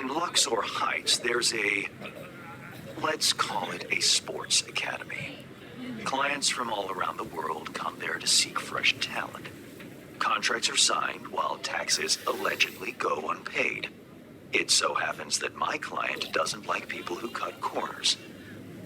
In Luxor Heights, there's let's call it a sports academy. Clients from all around the world come there to seek fresh talent. Contracts are signed while taxes allegedly go unpaid. It so happens that my client doesn't like people who cut corners.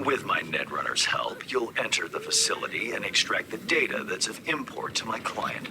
With my Netrunner's help, you'll enter the facility and extract the data that's of import to my client.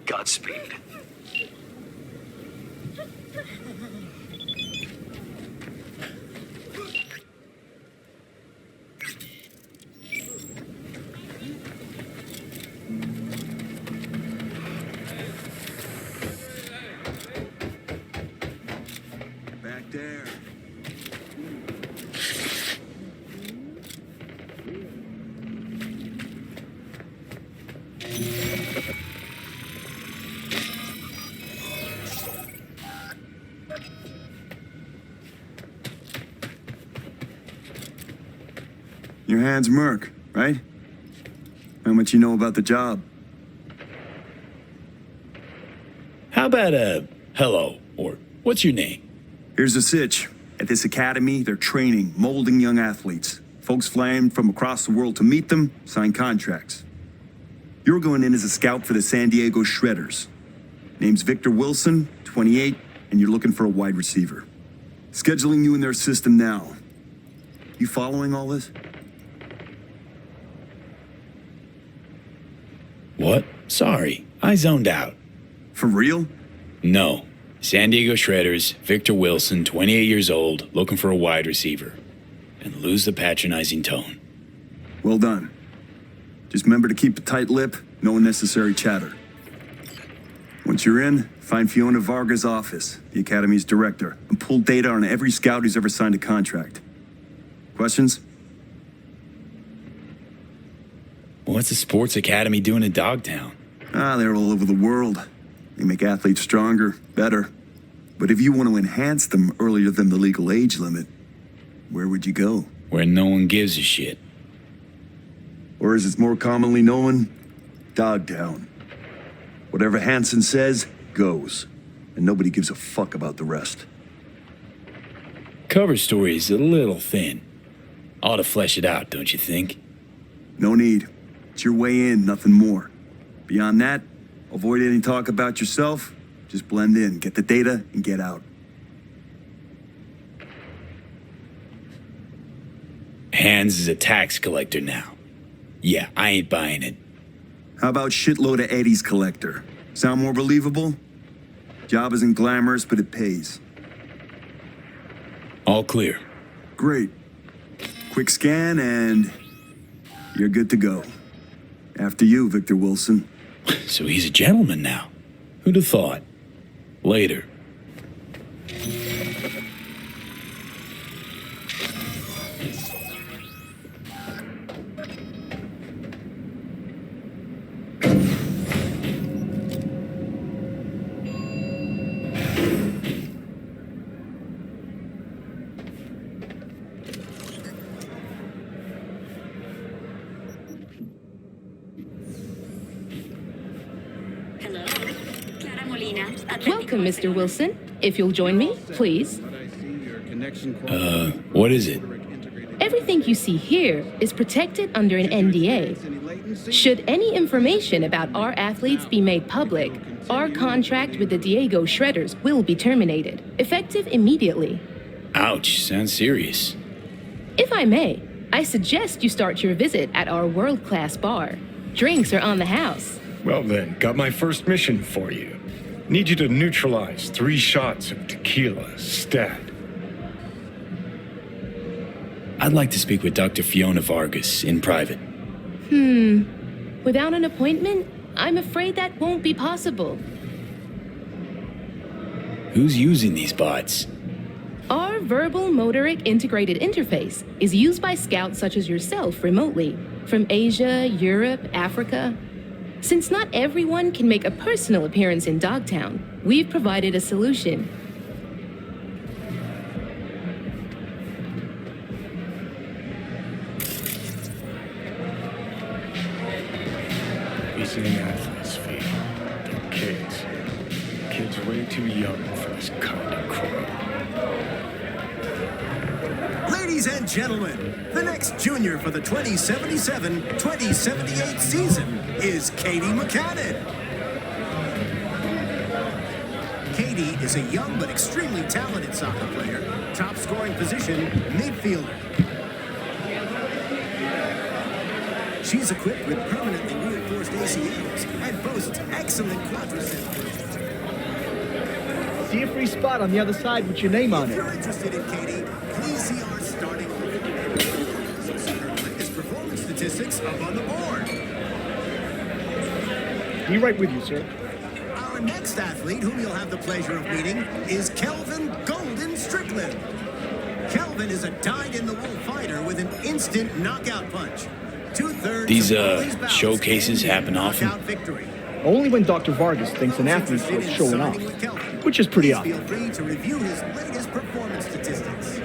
Godspeed. Back there. Your hand's Merc, right? How much you know about the job? How about hello, or what's your name? Here's the sitch. At this academy, they're training, molding young athletes. Folks flying from across the world to meet them, sign contracts. You're going in as a scout for the San Diego Shredders. Name's Victor Wilson, 28, and you're looking for a wide receiver. Scheduling you in their system now. You following all this? What? Sorry, I zoned out. For real? No. San Diego Shredders, Victor Wilson, 28 years old, looking for a wide receiver. And lose the patronizing tone. Well done. Just remember to keep a tight lip, no unnecessary chatter. Once you're in, find Fiona Varga's office, the Academy's director, and pull data on every scout who's ever signed a contract. Questions? What's a sports academy doing in Dogtown? They're all over the world. They make athletes stronger, better. But if you want to enhance them earlier than the legal age limit, where would you go? Where no one gives a shit. Or as it's more commonly known, Dogtown. Whatever Hansen says, goes. And nobody gives a fuck about the rest. Cover story's a little thin. Ought to flesh it out, don't you think? No need. It's your way in, nothing more. Beyond that, avoid any talk about yourself. Just blend in, get the data, and get out. Hans is a tax collector now. Yeah, I ain't buying it. How about shitload of Eddie's collector? Sound more believable? Job isn't glamorous, but it pays. All clear. Great. Quick scan and you're good to go. After you, Victor Wilson. So he's a gentleman now. Who'd have thought? Later. Welcome, Mr. Wilson. If you'll join me, please. What is it? Everything you see here is protected under an NDA. Should any information about our athletes be made public, our contract with the Diego Shredders will be terminated, effective immediately. Ouch, sounds serious. If I may, I suggest you start your visit at our world-class bar. Drinks are on the house. Well then, got my first mission for you. Need you to neutralize 3 shots of tequila, stat. I'd like to speak with Dr. Fiona Vargas in private. Without an appointment, I'm afraid that won't be possible. Who's using these bots? Our verbal motoric integrated interface is used by scouts such as yourself remotely, from Asia, Europe, Africa. Since not everyone can make a personal appearance in Dogtown, we've provided a solution. He's in athlete's feet. They're kids. Kids way too young for this kind of crap. Ladies and gentlemen, the next junior for the 2077-2078 season is Katie McCannon. Katie is a young but extremely talented soccer player, top scoring position, midfielder. She's equipped with permanently reinforced ACLs and boasts excellent quadriceps. See a free spot on the other side with your name on If it. you're interested in Katie, please see our starting lineup. Her fitness performance statistics up on the board. Be right with you, sir. Our next athlete, whom you'll have the pleasure of meeting, is Kelvin Golden Strickland. Kelvin is a dyed-in-the-wool fighter with an instant knockout punch. These showcases happen often. Only when Dr. Vargas thinks an athlete's worth showing off, which is pretty often. Feel free to review his latest performance statistics.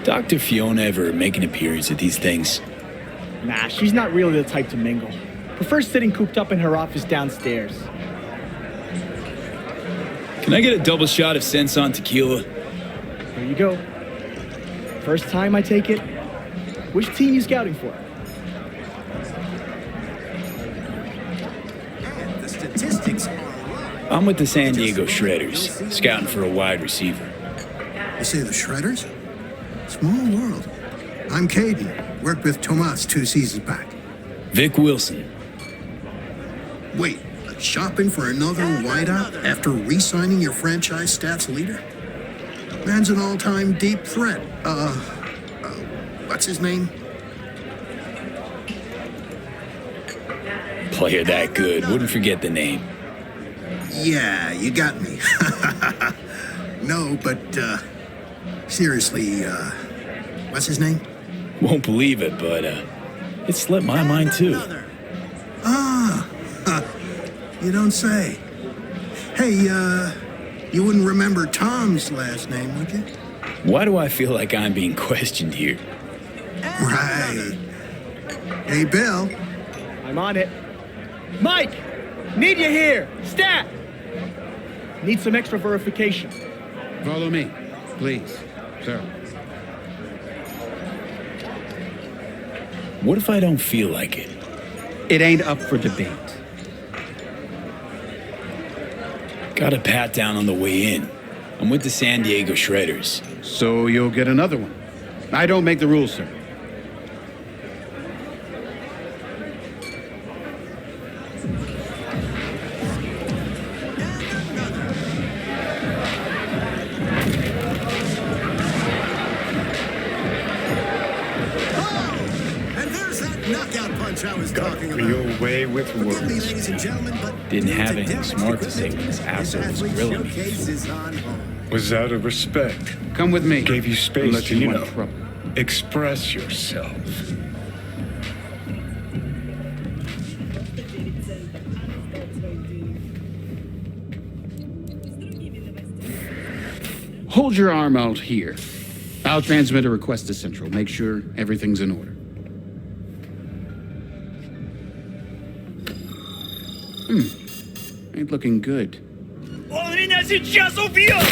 Dr. Fiona ever make an appearance at these things? Nah, she's not really the type to mingle. Prefers sitting cooped up in her office downstairs. Can I get a double shot of Senson tequila? Here you go. First time, I take it. Which team you scouting for? And the statistics are right. I'm with the San Diego Shredders, scouting for a wide receiver. You say the Shredders? Small world. I'm Caden. Worked with Tomas 2 seasons back. Vic Wilson. Wait, shopping for another wideout after re-signing your franchise stats leader? Man's an all-time deep threat. What's his name? Player that good, wouldn't forget the name. Yeah, you got me. No, but, seriously, what's his name? Won't believe it, but it slipped my mind too. You don't say. Hey, you wouldn't remember Tom's last name, would you? Why do I feel like I'm being questioned here? Right. Hey, Bill. I'm on it. Mike! Need you here! Stat! Need some extra verification. Follow me, please, sir. What if I don't feel like it? It ain't up for debate. Got a pat down on the way in. I'm with the San Diego Shredders. So you'll get another one. I don't make the rules, sir. I was talking Be away with Forgive me, words. ladies and gentlemen, but Didn't have anything smart to say when this asshole was grilling me. Showcase is on hold. Was out of respect. Come with me. Gave you space Unless to, you want trouble. express yourself. Hold your arm out here. I'll transmit a request to Central. Make sure everything's in order. Ain't looking good. Он меня сейчас убьет!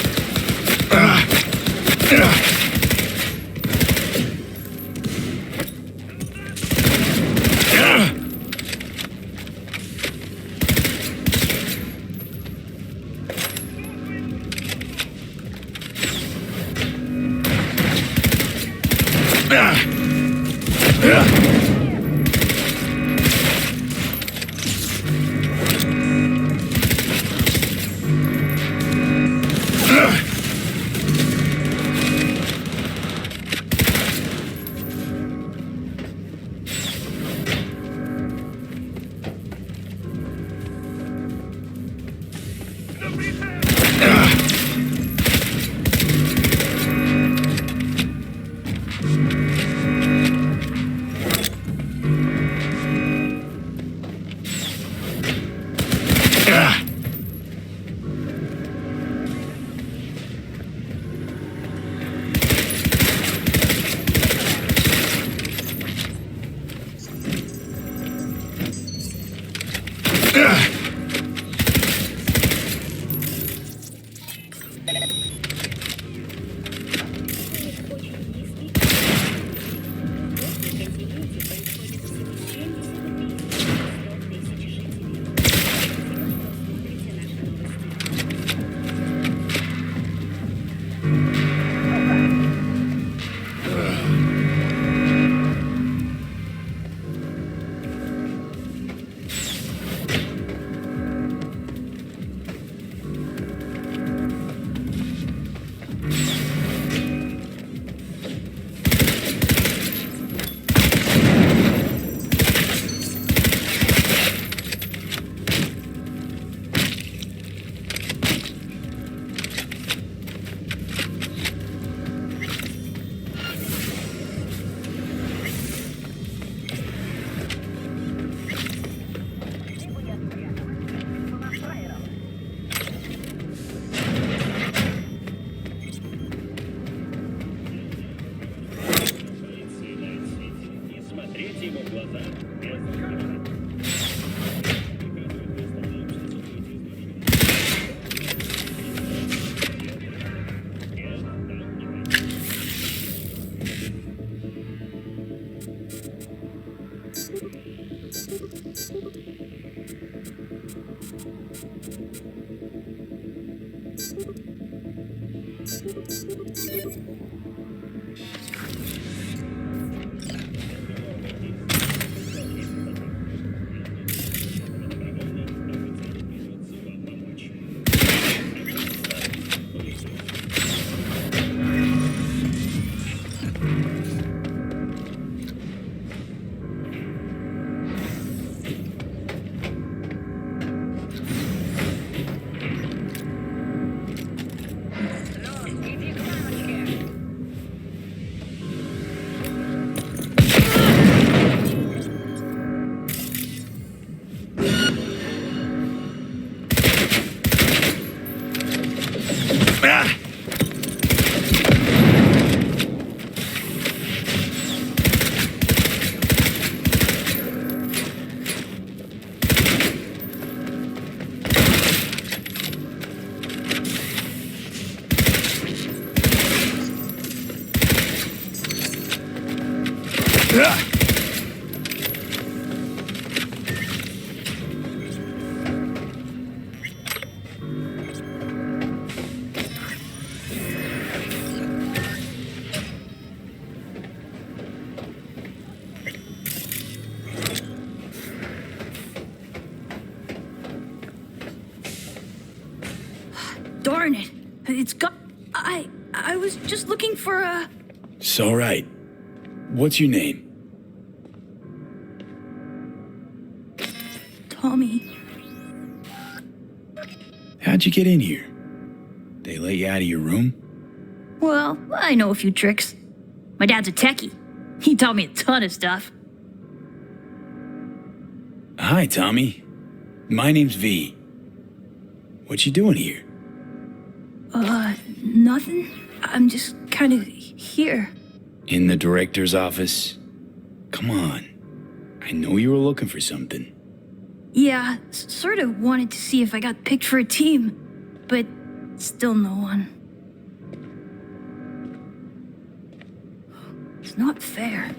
Darn it. It's got... I was just looking for a... It's all right. What's your name? Tommy. How'd you get in here? They let you out of your room? Well, I know a few tricks. My dad's a techie. He taught me a ton of stuff. Hi, Tommy. My name's V. What you doing here? Nothing. I'm just kind of here. In the director's office? Come on. I know you were looking for something. Yeah, sort of wanted to see if I got picked for a team, but still no one. It's not fair.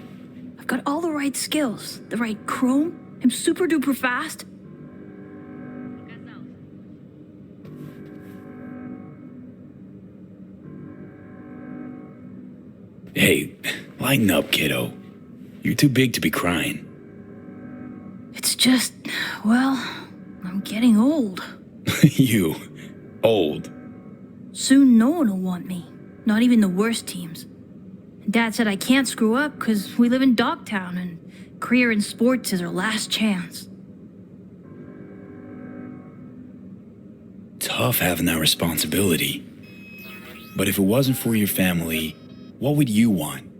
I've got all the right skills, the right chrome, I'm super duper fast. Hey, lighten up, kiddo. You're too big to be crying. It's just, well, I'm getting old. You, old. Soon no one will want me, not even the worst teams. Dad said I can't screw up because we live in Dogtown and career in sports is our last chance. Tough having that responsibility. But if it wasn't for your family, what would you want?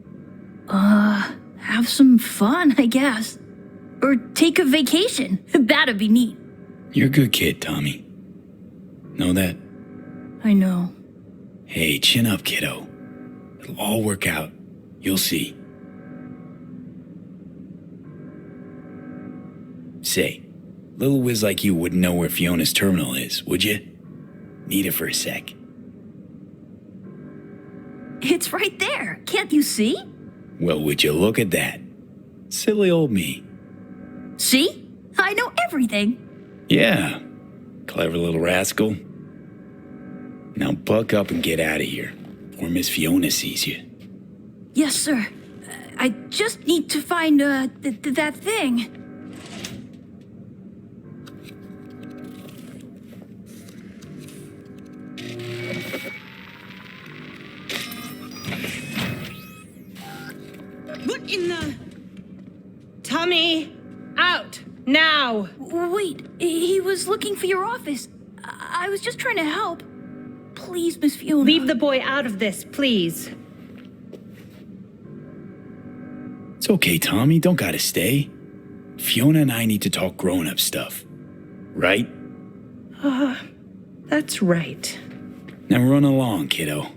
Have some fun, I guess. Or take a vacation. That'd be neat. You're a good kid, Tommy. Know that? I know. Hey, chin up, kiddo. It'll all work out. You'll see. Say, little whiz like you wouldn't know where Fiona's terminal is, would you? Need it for a sec. It's right there. Can't you see? Well, would you look at that? Silly old me. See? I know everything. Yeah, clever little rascal. Now buck up and get out of here, before Miss Fiona sees you. Yes, sir. I just need to find, that thing. What in the... Tommy, out, now. Wait, he was looking for your office. I was just trying to help. Please, Miss Fiona. Leave the boy out of this, please. It's okay, Tommy. Don't gotta stay. Fiona and I need to talk grown-up stuff. Right? That's right. Now run along, kiddo.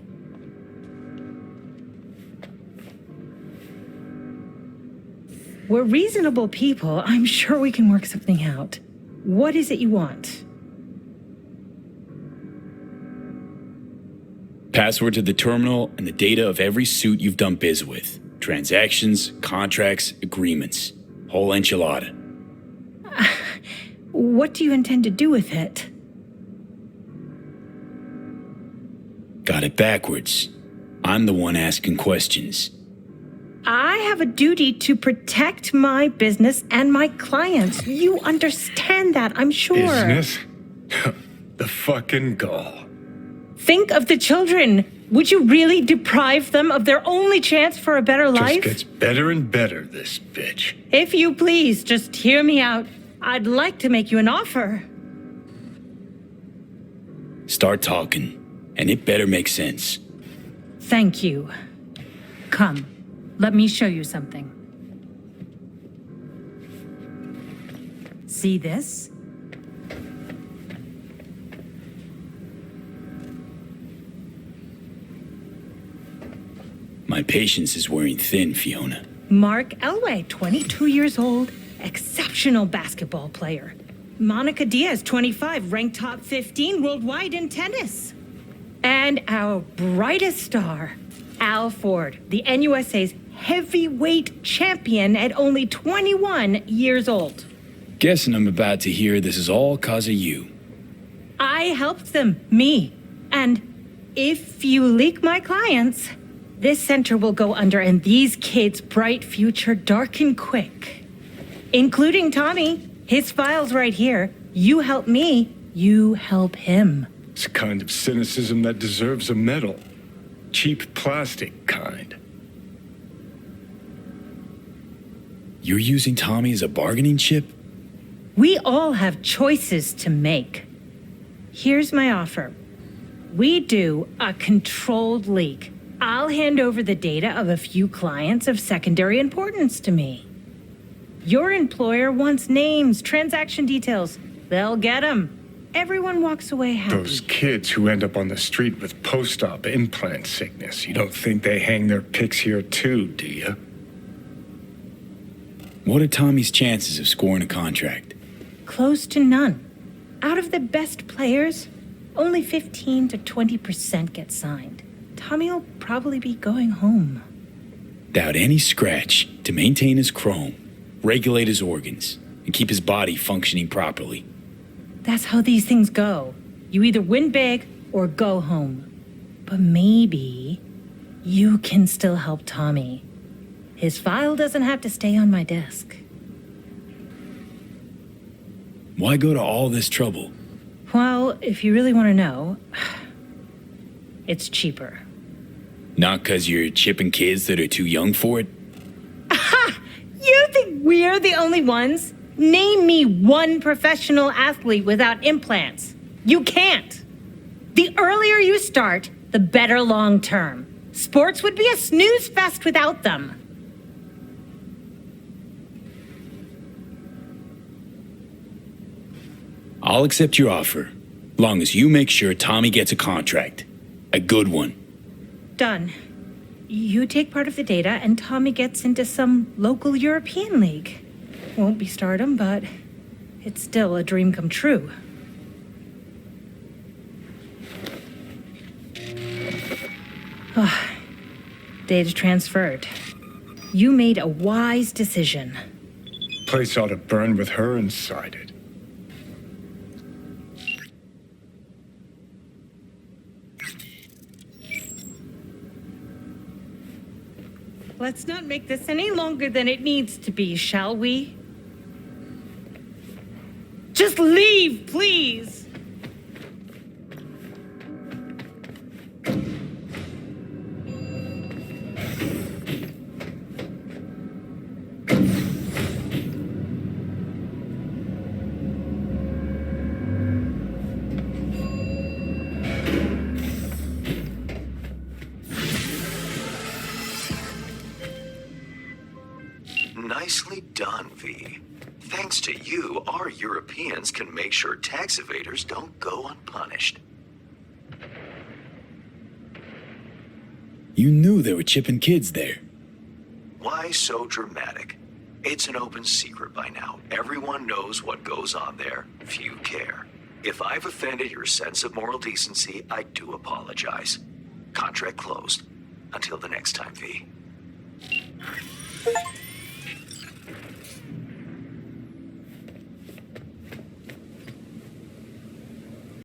We're reasonable people. I'm sure we can work something out. What is it you want? Password to the terminal and the data of every suit you've done biz with. Transactions, contracts, agreements. Whole enchilada. What do you intend to do with it? Got it backwards. I'm the one asking questions. I have a duty to protect my business and my clients. You understand that, I'm sure. Business? The fucking gall. Think of the children. Would you really deprive them of their only chance for a better life? Just gets better and better, this bitch. If you please, just hear me out. I'd like to make you an offer. Start talking, and it better make sense. Thank you. Come, let me show you something. See this? My patience is wearing thin, Fiona. Mark Elway, 22 years old, exceptional basketball player. Monica Diaz, 25, ranked top 15 worldwide in tennis. And our brightest star, Al Ford, the NUSA's heavyweight champion at only 21 years old. Guessing I'm about to hear this is all 'cause of you. I helped them, me. And if you leak my clients, this center will go under and these kids' bright future darken quick. Including Tommy. His file's right here. You help me, you help him. It's a kind of cynicism that deserves a medal. Cheap plastic kind. You're using Tommy as a bargaining chip? We all have choices to make. Here's my offer. We do a controlled leak. I'll hand over the data of a few clients of secondary importance to me. Your employer wants names, transaction details. They'll get them. Everyone walks away happy. Those kids who end up on the street with post-op implant sickness, you don't think they hang their pics here too, do you? What are Tommy's chances of scoring a contract? Close to none. Out of the best players, only 15 to 20% get signed. Tommy'll probably be going home. Without any scratch to maintain his chrome, regulate his organs, and keep his body functioning properly. That's how these things go. You either win big or go home. But maybe you can still help Tommy. His file doesn't have to stay on my desk. Why go to all this trouble? Well, if you really want to know, it's cheaper. Not 'cause you're chipping kids that are too young for it? You think we're the only ones? Name me one professional athlete without implants. You can't. The earlier you start, the better long term. Sports would be a snooze fest without them. I'll accept your offer, long as you make sure Tommy gets a contract. A good one. Done. You take part of the data and Tommy gets into some local European league. Won't be stardom, but it's still a dream come true. Data transferred. You made a wise decision. Place ought to burn with her inside it. Let's not make this any longer than it needs to be, shall we? Just leave, please! Nicely done, V. Thanks to you, our Europeans can make sure tax evaders don't go unpunished. You knew there were chipping kids there. Why so dramatic? It's an open secret by now. Everyone knows what goes on there. Few care. If I've offended your sense of moral decency, I do apologize. Contract closed. Until the next time, V.